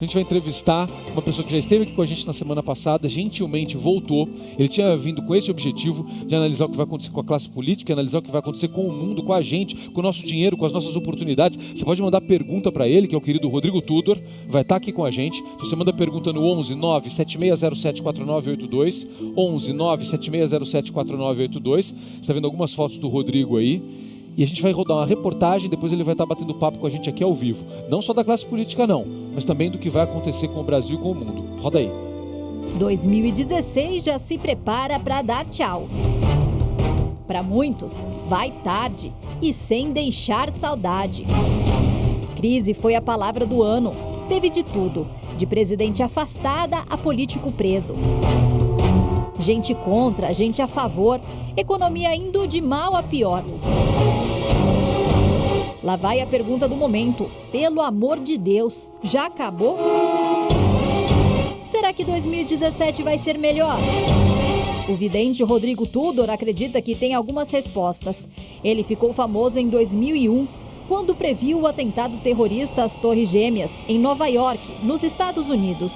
A gente vai entrevistar uma pessoa que já esteve aqui com a gente na semana passada, gentilmente voltou. Ele tinha vindo com esse objetivo de analisar o que vai acontecer com a classe política, analisar o que vai acontecer com o mundo, com a gente, com o nosso dinheiro, com as nossas oportunidades. Você pode mandar pergunta para ele, que é o querido Rodrigo Tudor, vai estar aqui com a gente. Você manda pergunta no 11 97607 4982, 11 97607 4982. Você está vendo algumas fotos do Rodrigo aí. E a gente vai rodar uma reportagem, depois ele vai estar batendo papo com a gente aqui ao vivo. Não só da classe política não, mas também do que vai acontecer com o Brasil e com o mundo. Roda aí. 2016 já se prepara para dar tchau. Para muitos, vai tarde e sem deixar saudade. Crise foi a palavra do ano. Teve de tudo, de presidente afastada a político preso. Gente contra, gente a favor, economia indo de mal a pior. Lá vai a pergunta do momento. Pelo amor de Deus, já acabou? Será que 2017 vai ser melhor? O vidente Rodrigo Tudor acredita que tem algumas respostas. Ele ficou famoso em 2001, quando previu o atentado terrorista às Torres Gêmeas, em Nova York, nos Estados Unidos.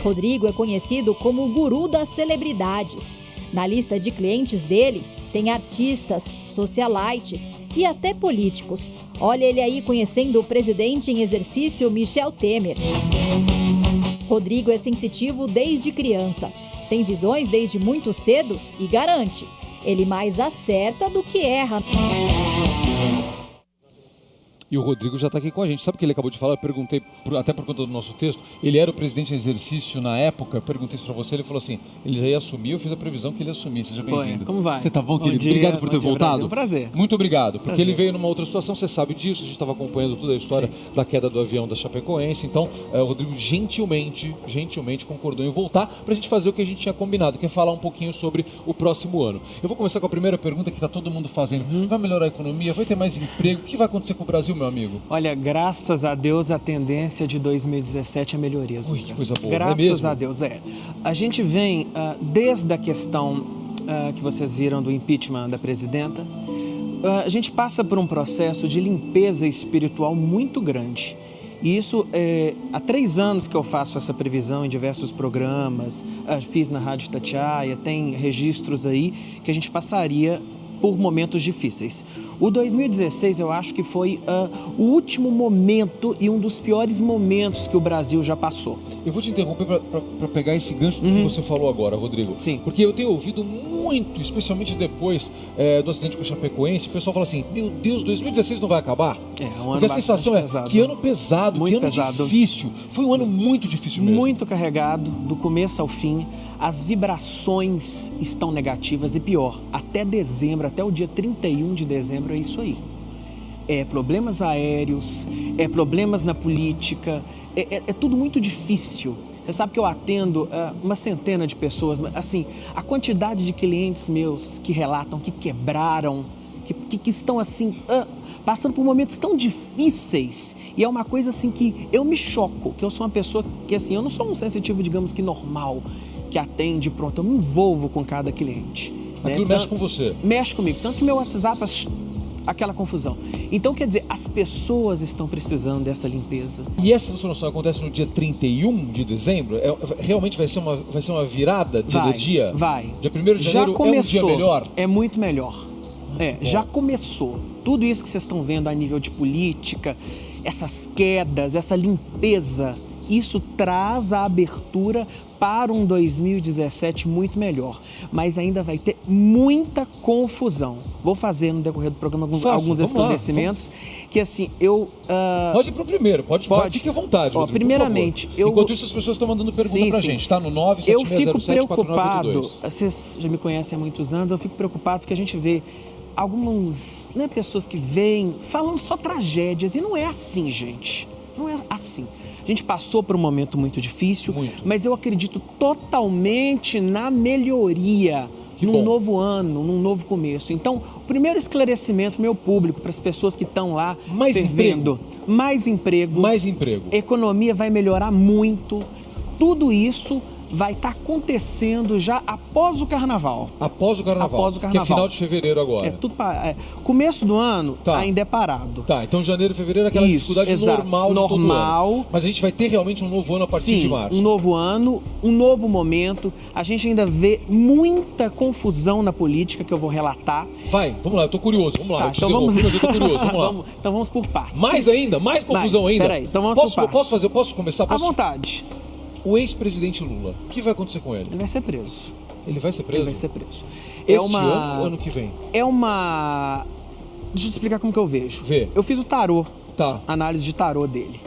Rodrigo é conhecido como o guru das celebridades. Na lista de clientes dele, tem artistas, socialites e até políticos. Olha ele aí conhecendo o presidente em exercício, Michel Temer. Rodrigo é sensitivo desde criança. Tem visões desde muito cedo e garante, ele mais acerta do que erra. E o Rodrigo já está aqui com a gente. Sabe o que ele acabou de falar? Eu perguntei, até por conta do nosso texto, ele era o presidente em exercício na época, eu perguntei isso para você, ele falou assim, ele já ia assumir, eu fiz a previsão que ele ia assumir. Seja bem-vindo. Como vai? Você tá bom, querido? Obrigado por ter voltado. Um prazer. Muito obrigado, porque ele veio numa outra situação, você sabe disso, a gente estava acompanhando toda a história da queda do avião da Chapecoense, então o Rodrigo gentilmente concordou em voltar para a gente fazer o que a gente tinha combinado, que é falar um pouquinho sobre o próximo ano. Eu vou começar com a primeira pergunta que está todo mundo fazendo. Vai melhorar a economia? Vai ter mais emprego? O que vai acontecer com o Brasil, meu amigo? Olha, graças a Deus, a tendência de 2017 é melhoria. Ui, que coisa boa. Graças a Deus, A gente vem, desde a questão que vocês viram do impeachment da presidenta, a gente passa por um processo de limpeza espiritual muito grande. E isso, há 3 anos que eu faço essa previsão em diversos programas, fiz na Rádio Itatiaia, tem registros aí que a gente passaria por momentos difíceis. O 2016 eu acho que foi o último momento e um dos piores momentos que o Brasil já passou. Eu vou te interromper para pegar esse gancho do que você falou agora, Rodrigo. Sim. Porque eu tenho ouvido muito, especialmente depois do acidente com o Chapecoense, o pessoal fala assim, meu Deus, 2016 não vai acabar? Porque a sensação pesado, que ano pesado, muito que ano pesado. Difícil. Foi um ano muito difícil mesmo. Muito carregado, do começo ao fim. As vibrações estão negativas e pior, até dezembro, até o dia 31 de dezembro é isso aí. Problemas aéreos, problemas na política, é tudo muito difícil. Você sabe que eu atendo uma centena de pessoas, assim, a quantidade de clientes meus que relatam que quebraram, que estão assim, passando por momentos tão difíceis. E é uma coisa assim que eu me choco, que eu sou uma pessoa que assim, eu não sou um sensitivo, digamos que normal, que atende, pronto, eu me envolvo com cada cliente. Aquilo mexe com você? Mexe comigo, tanto que meu WhatsApp, aquela confusão. Então, quer dizer, as pessoas estão precisando dessa limpeza. E essa transformação acontece no dia 31 de dezembro? Realmente vai ser uma virada de energia? Vai. Dia 1º de janeiro é um dia melhor? É muito melhor. Já começou. Tudo isso que vocês estão vendo a nível de política, essas quedas, essa limpeza, isso traz a abertura para um 2017 muito melhor, mas ainda vai ter muita confusão. Vou fazer no decorrer do programa alguns esclarecimentos que assim, Pode ir pro primeiro, pode. Fique à vontade, Rodrigo, primeiramente, enquanto isso as pessoas estão mandando pergunta pra gente, tá? No 976074982. Eu fico preocupado, vocês já me conhecem há muitos anos, eu fico preocupado porque a gente vê algumas pessoas que vêm falando só tragédias, e não é assim, gente. Não é assim. A gente passou por um momento muito difícil, mas eu acredito totalmente na melhoria, num novo ano, num novo começo. Então, o primeiro esclarecimento meu público, para as pessoas que estão lá fervendo, mais emprego, economia vai melhorar muito. Tudo isso vai estar acontecendo já após o carnaval. Após o carnaval. Após o carnaval. Que é final de fevereiro agora. Começo do ano ainda é parado. Tá, então janeiro e fevereiro é aquela dificuldade normal de todo ano. Mas a gente vai ter realmente um novo ano a partir de março. Um novo ano, um novo momento. A gente ainda vê muita confusão na política que eu vou relatar. Vamos lá, eu tô curioso. Vamos lá, então vamos... mas eu tô curioso. Vamos lá. Então vamos por partes. Mais ainda? Mais confusão ainda? Peraí, então vamos por partes. Posso começar? À vontade. O ex-presidente Lula, o que vai acontecer com ele? Ele vai ser preso. Ele vai ser preso? Ele vai ser preso. Este ano ou ano que vem? Deixa eu te explicar como que eu vejo. Vê. Eu fiz o tarô, tá. Análise de tarô dele.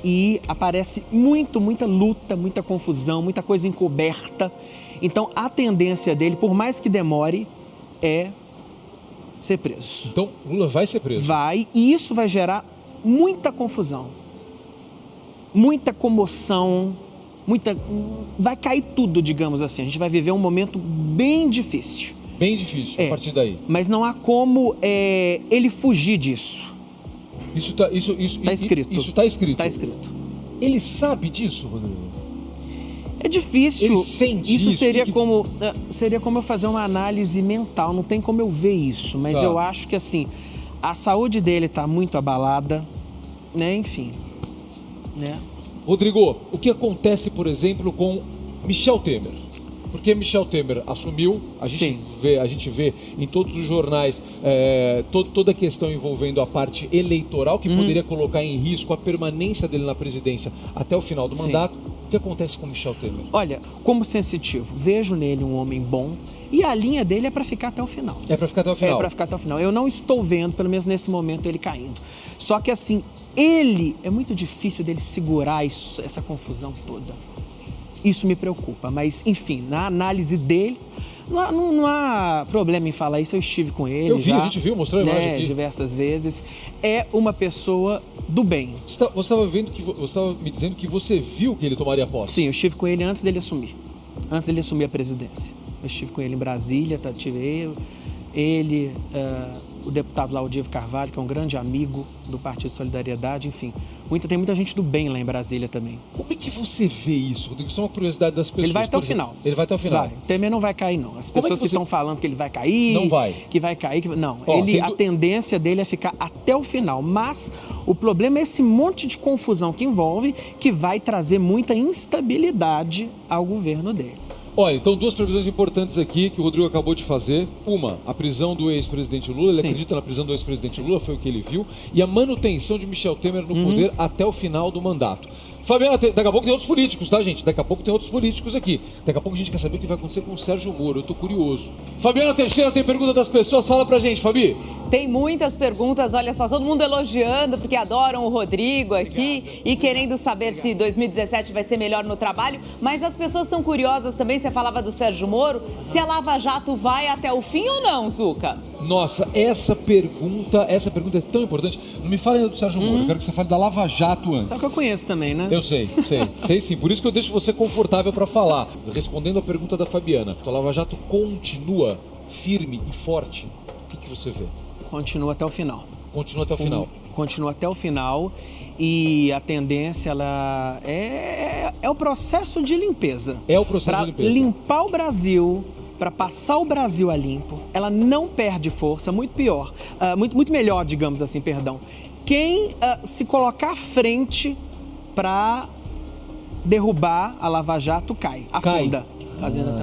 E aparece muita luta, muita confusão, muita coisa encoberta. Então a tendência dele, por mais que demore, é ser preso. Então Lula vai ser preso? Vai, e isso vai gerar muita confusão. Muita comoção. Vai cair tudo, digamos assim. A gente vai viver um momento bem difícil. Bem difícil, a partir daí. Mas não há como ele fugir disso. Isso tá escrito. Isso tá escrito. Tá escrito. Ele sabe disso, Rodrigo? É difícil. Ele sente isso. Seria como eu fazer uma análise mental. Não tem como eu ver isso. Mas eu acho que assim, a saúde dele tá muito abalada, né? Enfim, né? Rodrigo, o que acontece, por exemplo, com Michel Temer? Porque Michel Temer assumiu, a gente vê em todos os jornais toda a questão envolvendo a parte eleitoral, que poderia colocar em risco a permanência dele na presidência até o final do mandato. O que acontece com Michel Temer? Olha, como sensitivo, vejo nele um homem bom e a linha dele é para ficar até o final. É para ficar até o final? É para ficar até o final. Eu não estou vendo, pelo menos nesse momento, ele caindo. Só que assim, é muito difícil dele segurar essa confusão toda. Isso me preocupa, mas enfim, na análise dele, não há problema em falar isso, eu estive com ele. A gente viu, mostrou a imagem aqui. Diversas vezes. É uma pessoa do bem. Você estava me dizendo que você viu que ele tomaria posse? Sim, eu estive com ele antes dele assumir a presidência. Eu estive com ele em Brasília, tive ele, o deputado Laudívio Carvalho, que é um grande amigo do Partido Solidariedade, enfim. Tem muita gente do bem lá em Brasília também. Como é que você vê isso, Rodrigo? Isso é uma curiosidade das pessoas. Ele vai até o final. Ele vai até o final. O Temer não vai cair, não. As pessoas que estão falando que ele vai cair... Não vai. Que vai cair... Não, a tendência dele é ficar até o final. Mas o problema é esse monte de confusão que envolve, que vai trazer muita instabilidade ao governo dele. Olha, então duas previsões importantes aqui que o Rodrigo acabou de fazer. Uma, a prisão do ex-presidente Lula. Ele acredita na prisão do ex-presidente Lula, foi o que ele viu. E a manutenção de Michel Temer no poder até o final do mandato. Fabiana, daqui a pouco tem outros políticos, tá, gente? Daqui a pouco tem outros políticos aqui. Daqui a pouco a gente quer saber o que vai acontecer com o Sérgio Moro. Eu tô curioso. Fabiana Teixeira, tem pergunta das pessoas? Fala pra gente, Fabi. Tem muitas perguntas, olha só, todo mundo elogiando, porque adoram o Rodrigo aqui e querendo saber se 2017 vai ser melhor no trabalho. Mas as pessoas estão curiosas também, você falava do Sérgio Moro, se a Lava Jato vai até o fim ou não, Zucca? Nossa, essa pergunta é tão importante. Não me fale ainda do Sérgio Moro, eu quero que você fale da Lava Jato antes. Sabe que eu conheço também, né? Eu sei sim. Por isso que eu deixo você confortável para falar. Respondendo a pergunta da Fabiana, a Lava Jato continua firme e forte? O que você vê? Continua até o final. Continua até o final. Continua até o final e a tendência é o processo de limpeza. É o processo de limpeza. Para limpar o Brasil, para passar o Brasil a limpo, ela não perde força, muito pior, muito melhor, digamos assim, perdão. Quem se colocar à frente para derrubar a Lava Jato afunda.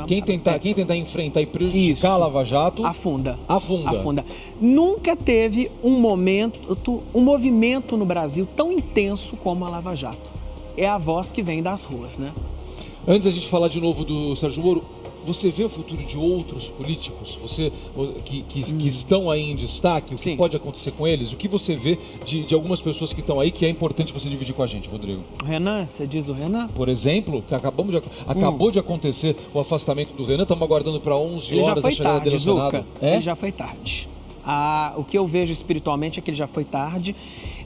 Quem tentar enfrentar e prejudicar a Lava Jato afunda. Afunda. Nunca teve um movimento no Brasil tão intenso como a Lava Jato. É a voz que vem das ruas, né? Antes da gente falar de novo do Sérgio Moro, você vê o futuro de outros políticos que estão aí em destaque? O que pode acontecer com eles? O que você vê de algumas pessoas que estão aí que é importante você dividir com a gente, Rodrigo? O Renan, você diz o Renan? Por exemplo, que acabou de acontecer o afastamento do Renan, estamos aguardando para 11 horas a chegada dele ao Senado. Ele já foi tarde. O que eu vejo espiritualmente é que ele já foi tarde,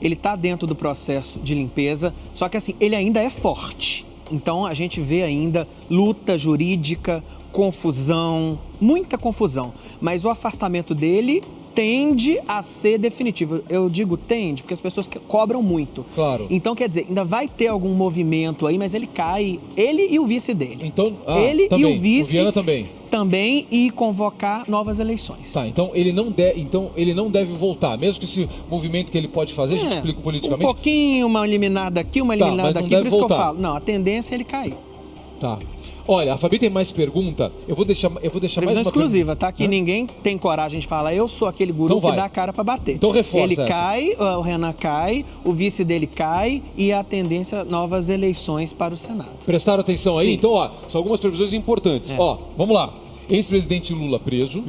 ele está dentro do processo de limpeza, só que assim, ele ainda é forte. Então a gente vê ainda luta jurídica, confusão, muita confusão. Mas o afastamento dele tende a ser definitivo. Eu digo tende porque as pessoas cobram muito. Claro. Então, quer dizer, ainda vai ter algum movimento aí, mas ele cai, ele e o vice dele. Então, ele também. e o vice... O Viana também. E convocar novas eleições. Tá, então ele não deve voltar, mesmo que esse movimento que ele pode fazer, a gente explica politicamente. Um pouquinho, uma eliminada aqui, uma eliminada aqui, por isso voltar. que eu falo. Não, a tendência é ele cair. Tá. Olha, a Fabi tem mais pergunta. Eu vou deixar mais Previsão uma exclusiva, tá? Que ninguém tem coragem de falar, eu sou aquele guru então que dá a cara pra bater. Então reforça Ele essa. cai, o Renan cai, o vice dele cai e a tendência, novas eleições para o Senado. Prestaram atenção aí? Sim. Então, são algumas previsões importantes. Vamos lá. Ex-presidente Lula preso,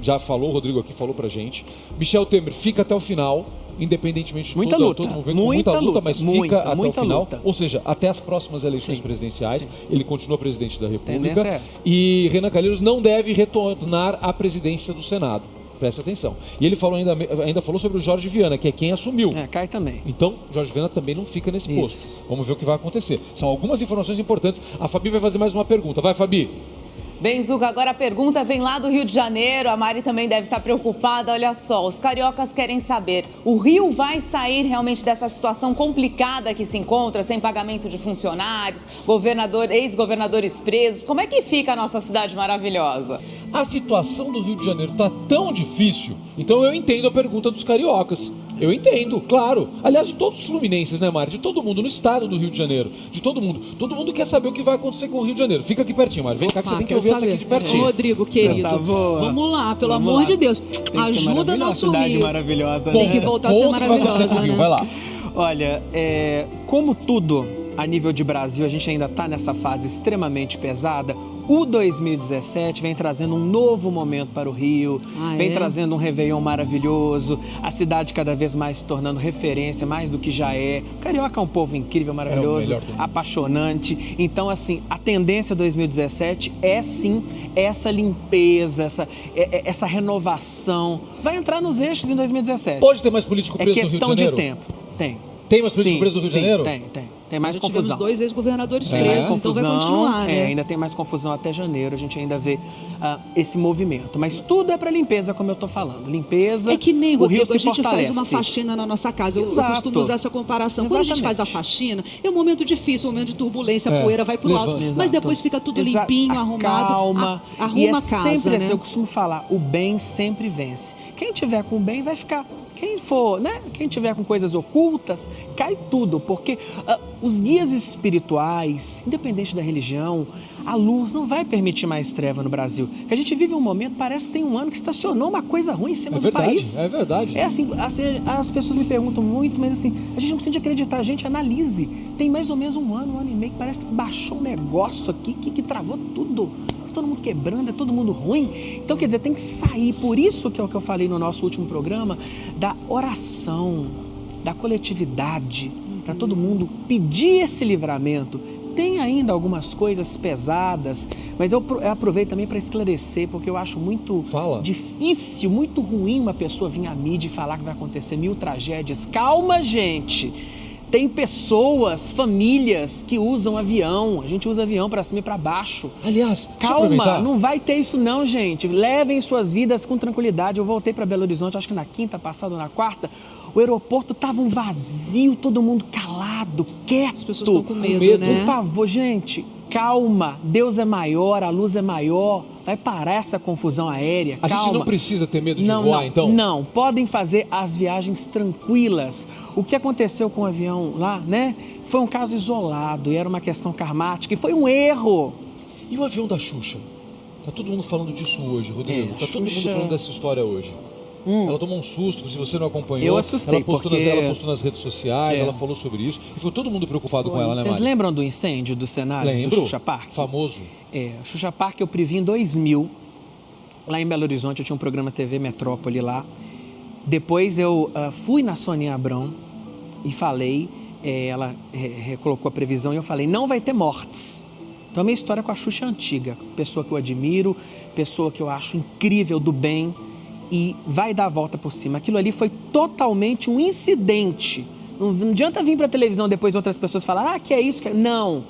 já falou, o Rodrigo aqui falou pra gente. Michel Temer fica até o final, independentemente de muita luta. todo mundo vem com muita luta, mas fica até o final. Luta. Ou seja, até as próximas eleições presidenciais, ele continua presidente da República. É essa. E Renan Calheiros não deve retornar à presidência do Senado. Preste atenção. E ele falou ainda falou sobre o Jorge Viana, que é quem assumiu. Cai também. Então, Jorge Viana também não fica nesse posto. Vamos ver o que vai acontecer. São algumas informações importantes. A Fabi vai fazer mais uma pergunta. Vai, Fabi. Bem, Zuca, agora a pergunta vem lá do Rio de Janeiro, a Mari também deve estar preocupada. Olha só, os cariocas querem saber, o Rio vai sair realmente dessa situação complicada que se encontra, sem pagamento de funcionários, ex-governadores presos? Como é que fica a nossa cidade maravilhosa? A situação do Rio de Janeiro está tão difícil, então eu entendo a pergunta dos cariocas. Eu entendo, claro. Aliás, de todos os fluminenses, né, Mari? De todo mundo no estado do Rio de Janeiro. De todo mundo. Todo mundo quer saber o que vai acontecer com o Rio de Janeiro. Fica aqui pertinho, Mari. Vem cá que você tem que ouvir essa aqui de pertinho. Rodrigo, querido, vamos lá, pelo amor de Deus. Ajuda nosso cidade Rio. maravilhosa. Tem que voltar a ser maravilhosa, né? Vai lá. Olha, como tudo a nível de Brasil, a gente ainda está nessa fase extremamente pesada. O 2017 vem trazendo um novo momento para o Rio, vem trazendo um Réveillon maravilhoso, a cidade cada vez mais se tornando referência, mais do que já é. O carioca é um povo incrível, maravilhoso, apaixonante. Então, assim, a tendência 2017 é sim essa limpeza, essa renovação. Vai entrar nos eixos em 2017. Pode ter mais político preso no Rio de Janeiro? É questão de tempo. Tem. Tem mais político preso no Rio de Janeiro? Tem mais confusão. Tivemos 2 ex-governadores presos, então vai continuar, né? Ainda tem mais confusão até janeiro, a gente ainda vê esse movimento. Mas tudo é para limpeza, como eu tô falando. Limpeza, é que nem, Rodrigo, o Rio se a gente fortalece. faz uma faxina na nossa casa. Eu costumo usar essa comparação. Exatamente. Quando a gente faz a faxina, é um momento difícil, um momento de turbulência, a poeira vai pro alto. Mas depois fica tudo limpinho, arrumado. Calma. Arruma a casa, sempre né? assim, eu costumo falar, o bem sempre vence. Quem tiver com o bem vai ficar. Quem tiver com coisas ocultas, cai tudo, porque os guias espirituais, independente da religião, a luz não vai permitir mais treva no Brasil. A gente vive um momento, parece que tem um ano que estacionou uma coisa ruim em cima do país. É verdade. É assim, as pessoas me perguntam muito, mas assim, a gente não precisa acreditar, a gente analise. Tem mais ou menos um ano e meio que parece que baixou um negócio aqui que travou tudo. Todo mundo quebrando, é todo mundo ruim. Então, quer dizer, tem que sair. Por isso que é o que eu falei no nosso último programa, da oração, da coletividade, para todo mundo pedir esse livramento. Tem ainda algumas coisas pesadas, mas eu aproveito também para esclarecer, porque eu acho muito difícil, muito ruim uma pessoa vir à mídia e falar que vai acontecer 1000 tragédias. Calma, gente! Tem pessoas, famílias que usam avião. A gente usa avião para cima e para baixo. Aliás, calma, não vai ter isso não, gente. Levem suas vidas com tranquilidade. Eu voltei para Belo Horizonte, acho que na quinta passada ou na quarta. O aeroporto estava um vazio, todo mundo calado, quieto. As pessoas estão com medo, né? Por favor, gente, calma. Deus é maior, a luz é maior. Vai parar essa confusão aérea, calma. A gente não precisa ter medo de voar, então? Não, podem fazer as viagens tranquilas. O que aconteceu com o avião lá, né? Foi um caso isolado e era uma questão karmática e foi um erro. E o avião da Xuxa? Tá todo mundo falando disso hoje, Rodrigo. Tá todo mundo falando dessa história hoje. Ela tomou um susto, se você não acompanhou. Eu assustei, ela postou nas redes sociais, ela falou sobre isso. E ficou todo mundo preocupado com ela, né, Mari? Vocês lembram do incêndio do cenário do Xuxa Park? Famoso. Xuxa Park eu previ em 2000. Lá em Belo Horizonte eu tinha um programa TV Metrópole lá. Depois eu fui na Soninha Abrão e falei, ela recolocou a previsão e eu falei, não vai ter mortes. Então a minha história com a Xuxa é antiga. Pessoa que eu admiro, pessoa que eu acho incrível, do bem. E vai dar a volta por cima. Aquilo ali foi totalmente um incidente. Não adianta vir para a televisão depois outras pessoas falar, que é isso, Não.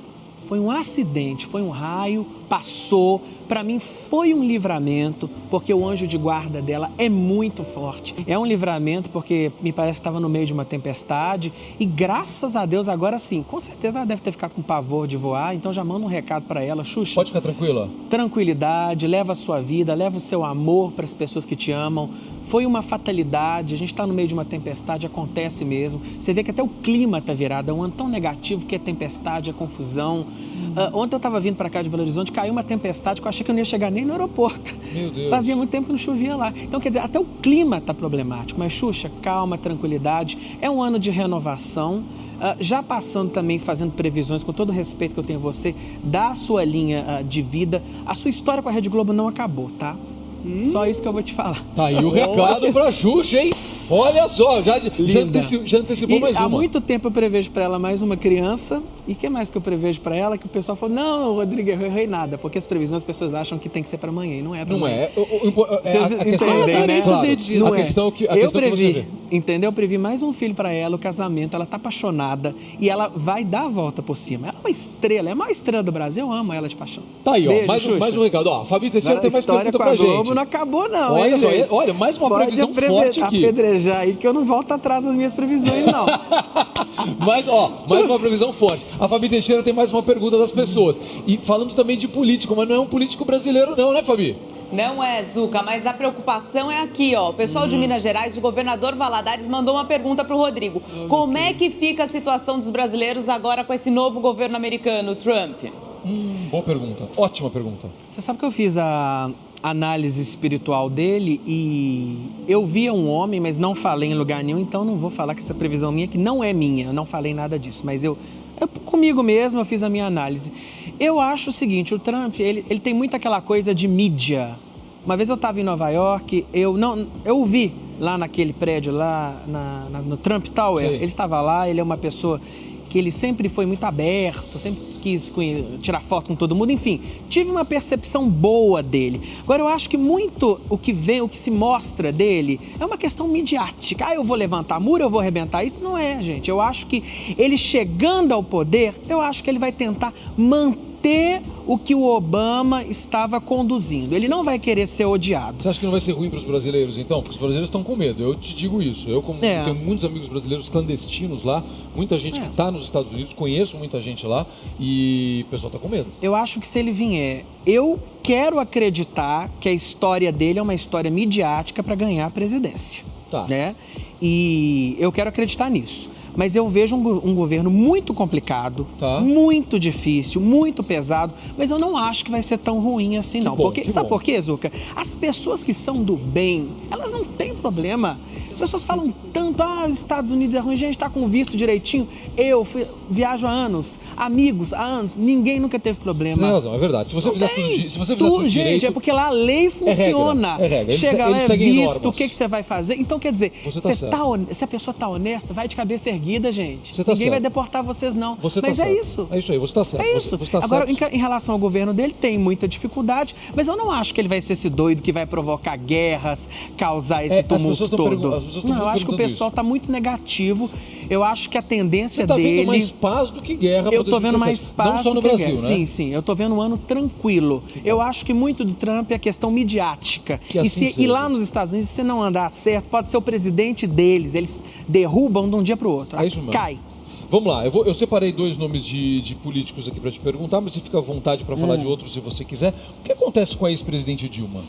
Foi um acidente, foi um raio, passou. Para mim foi um livramento, porque o anjo de guarda dela é muito forte. É um livramento porque me parece que estava no meio de uma tempestade e graças a Deus agora sim, com certeza ela deve ter ficado com pavor de voar, então já manda um recado para ela, Xuxa. Pode ficar tranquila. Tranquilidade, leva a sua vida, leva o seu amor para as pessoas que te amam. Foi uma fatalidade, a gente está no meio de uma tempestade, acontece mesmo. Você vê que até o clima está virado, é um ano tão negativo que é tempestade, é confusão. Ontem eu estava vindo para cá de Belo Horizonte, caiu uma tempestade que eu achei que eu não ia chegar nem no aeroporto. Meu Deus. Fazia muito tempo que não chovia lá. Então, quer dizer, até o clima está problemático. Mas, Xuxa, calma, tranquilidade. É um ano de renovação. Já passando também, fazendo previsões, com todo o respeito que eu tenho a você, da sua linha de vida. A sua história com a Rede Globo não acabou, tá? Só isso que eu vou te falar. Tá aí o recado pra Xuxa, hein? Olha só, já antecipou mais uma. Há muito tempo eu prevejo para ela mais uma criança. E o que mais que eu prevejo para ela? Que o pessoal falou, não, Rodrigo, eu errei nada. Porque as previsões as pessoas acham que tem que ser para amanhã e não é para amanhã. Vocês a questão entendem, né? Claro. Não é. Eu previ, entendeu? Eu previ mais um filho para ela, o casamento, ela tá apaixonada e ela vai dar a volta por cima. Ela é uma estrela, é a maior estrela do Brasil, eu amo ela de paixão. Tá aí, Beijo, ó, mais um recado. Ó, a Fabi Teixeira tem mais pergunta pra gente. Globo não acabou não, olha hein, só, gente? olha, mais uma previsão forte aqui. Apedrejar aí que eu não volto atrás das minhas previsões, não. Mas, mais uma previsão forte. A Fabi Teixeira tem mais uma pergunta das pessoas. E falando também de político, mas não é um político brasileiro não, né, Fabi? Não é, Zuca, mas a preocupação é aqui, ó. O pessoal de Minas Gerais, o governador Valadares, mandou uma pergunta para o Rodrigo. Como é que fica a situação dos brasileiros agora com esse novo governo americano, Trump? Boa pergunta, ótima pergunta. Você sabe que eu fiz a análise espiritual dele e eu via um homem, mas não falei em lugar nenhum, então não vou falar que essa previsão minha, que não é minha, eu não falei nada disso, mas eu comigo mesmo eu fiz a minha análise. Eu acho o seguinte, o Trump, ele tem muito aquela coisa de mídia. Uma vez eu estava em Nova York, eu vi lá naquele prédio, lá no Trump Tower, ele estava lá, ele é uma pessoa que ele sempre foi muito aberto, sempre quis tirar foto com todo mundo, enfim, tive uma percepção boa dele. Agora, eu acho que muito o que se mostra dele é uma questão midiática. Eu vou levantar muro, eu vou arrebentar isso. Não é, gente. Eu acho que ele chegando ao poder, eu acho que ele vai tentar manter o que o Obama estava conduzindo. Ele não vai querer ser odiado. Você acha que não vai ser ruim para os brasileiros, então? Porque os brasileiros estão com medo. Eu te digo isso. Eu tenho muitos amigos brasileiros clandestinos lá, muita gente que está nos Estados Unidos, conheço muita gente lá e o pessoal está com medo. Eu acho que se ele vier, eu quero acreditar que a história dele é uma história midiática para ganhar a presidência. Tá. Né? E eu quero acreditar nisso. Mas eu vejo um governo muito complicado, muito difícil, muito pesado, mas eu não acho que vai ser tão ruim assim, não. Sabe por quê, Zuca? As pessoas que são do bem, elas não têm problema. As pessoas falam tanto, os Estados Unidos é ruim, a gente está com visto direitinho. Eu viajo há anos, amigos há anos, ninguém nunca teve problema. Você tem razão, é verdade. Se você fizer tudo gente, direito... é porque lá a lei funciona. É regra. Chega lá, é visto, normas. O que você vai fazer. Então, quer dizer, se a pessoa está honesta, vai de cabeça erguida, gente. Ninguém vai deportar vocês, não. Mas é isso. É isso aí, você está certo. É isso. Você tá Agora, certo. em relação ao governo dele, tem muita dificuldade, mas eu não acho que ele vai ser esse doido que vai provocar guerras, causar esse tumulto todo. Não, eu acho que o pessoal está muito negativo. Eu acho que a tendência dele... Você está vendo mais paz do que guerra. Eu estou vendo mais paz não só no Brasil, guerra. né? Sim. Eu estou vendo um ano tranquilo. Eu acho que muito do Trump é a questão midiática. E lá nos Estados Unidos, se você não andar certo, pode ser o presidente deles. Eles derrubam de um dia para o outro. É isso mesmo. Cai. Vamos lá, eu separei 2 nomes de políticos aqui para te perguntar, mas você fica à vontade para falar de outros se você quiser. O que acontece com a ex-presidente Dilma?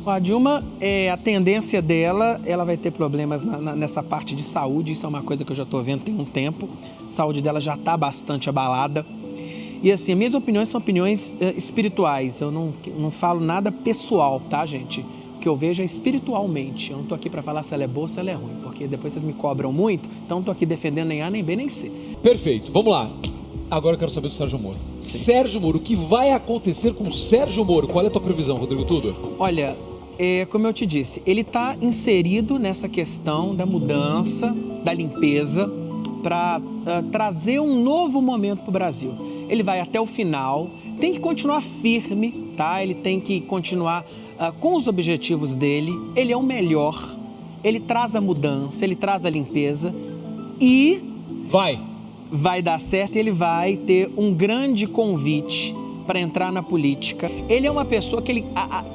A Dilma, a tendência dela, ela vai ter problemas nessa parte de saúde, isso é uma coisa que eu já estou vendo tem um tempo. A saúde dela já está bastante abalada. E assim, minhas opiniões são opiniões espirituais, eu não falo nada pessoal, tá, gente? O que eu vejo é espiritualmente, eu não estou aqui para falar se ela é boa ou se ela é ruim, porque depois vocês me cobram muito, então não estou aqui defendendo nem A, nem B, nem C. Perfeito, vamos lá. Agora eu quero saber do Sérgio Moro. Sim. Sérgio Moro, o que vai acontecer com o Sérgio Moro? Qual é a tua previsão, Rodrigo Tudor? Olha, como eu te disse, ele está inserido nessa questão da mudança, da limpeza, para trazer um novo momento para o Brasil. Ele vai até o final, tem que continuar firme, tá? Ele tem que continuar com os objetivos dele. Ele é o melhor, ele traz a mudança, ele traz a limpeza e... vai dar certo e ele vai ter um grande convite para entrar na política. Ele é uma pessoa que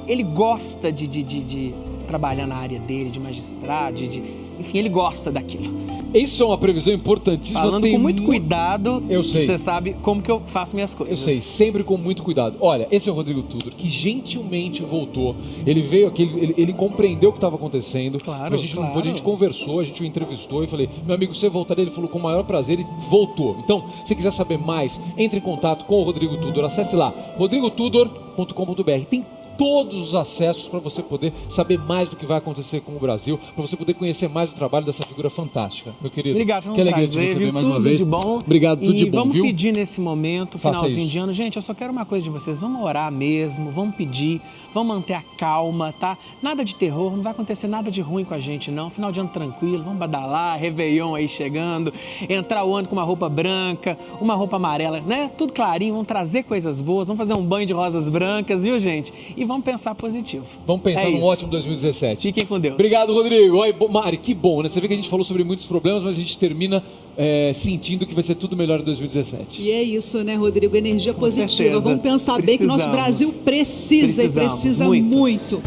ele gosta de trabalhar na área dele, de magistrado, enfim, ele gosta daquilo. Isso é uma previsão importantíssima. Falando com muito cuidado, eu sei. Você sabe como que eu faço minhas coisas. Eu sei, sempre com muito cuidado. Olha, esse é o Rodrigo Tudor, que gentilmente voltou. Ele veio aqui, ele compreendeu o que estava acontecendo. Claro, a gente conversou, a gente o entrevistou e falei, meu amigo, você voltaria? Ele falou com o maior prazer e voltou. Então, se você quiser saber mais, entre em contato com o Rodrigo Tudor. Acesse lá, rodrigotudor.com.br. Tem todos os acessos para você poder saber mais do que vai acontecer com o Brasil, para você poder conhecer mais o trabalho dessa figura fantástica. Meu querido, obrigado, que alegria de te receber mais uma vez. Tudo de bom. Obrigado, tudo de bom, vamos viu? pedir nesse momento, finalzinho de ano. Gente, eu só quero uma coisa de vocês, vamos orar mesmo, vamos pedir, vamos manter a calma, tá? Nada de terror, não vai acontecer nada de ruim com a gente, não. Final de ano tranquilo, vamos badalar, Réveillon aí chegando, entrar o ano com uma roupa branca, uma roupa amarela, né? Tudo clarinho, vamos trazer coisas boas, vamos fazer um banho de rosas brancas, viu, gente? E vamos pensar positivo. Vamos pensar num ótimo 2017. Fiquem com Deus. Obrigado, Rodrigo. Oi, Mari, que bom, né? Você vê que a gente falou sobre muitos problemas, mas a gente termina sentindo que vai ser tudo melhor em 2017. E é isso, né, Rodrigo? Energia Com positiva. certeza. Vamos pensar bem que o nosso Brasil precisa e precisa muito.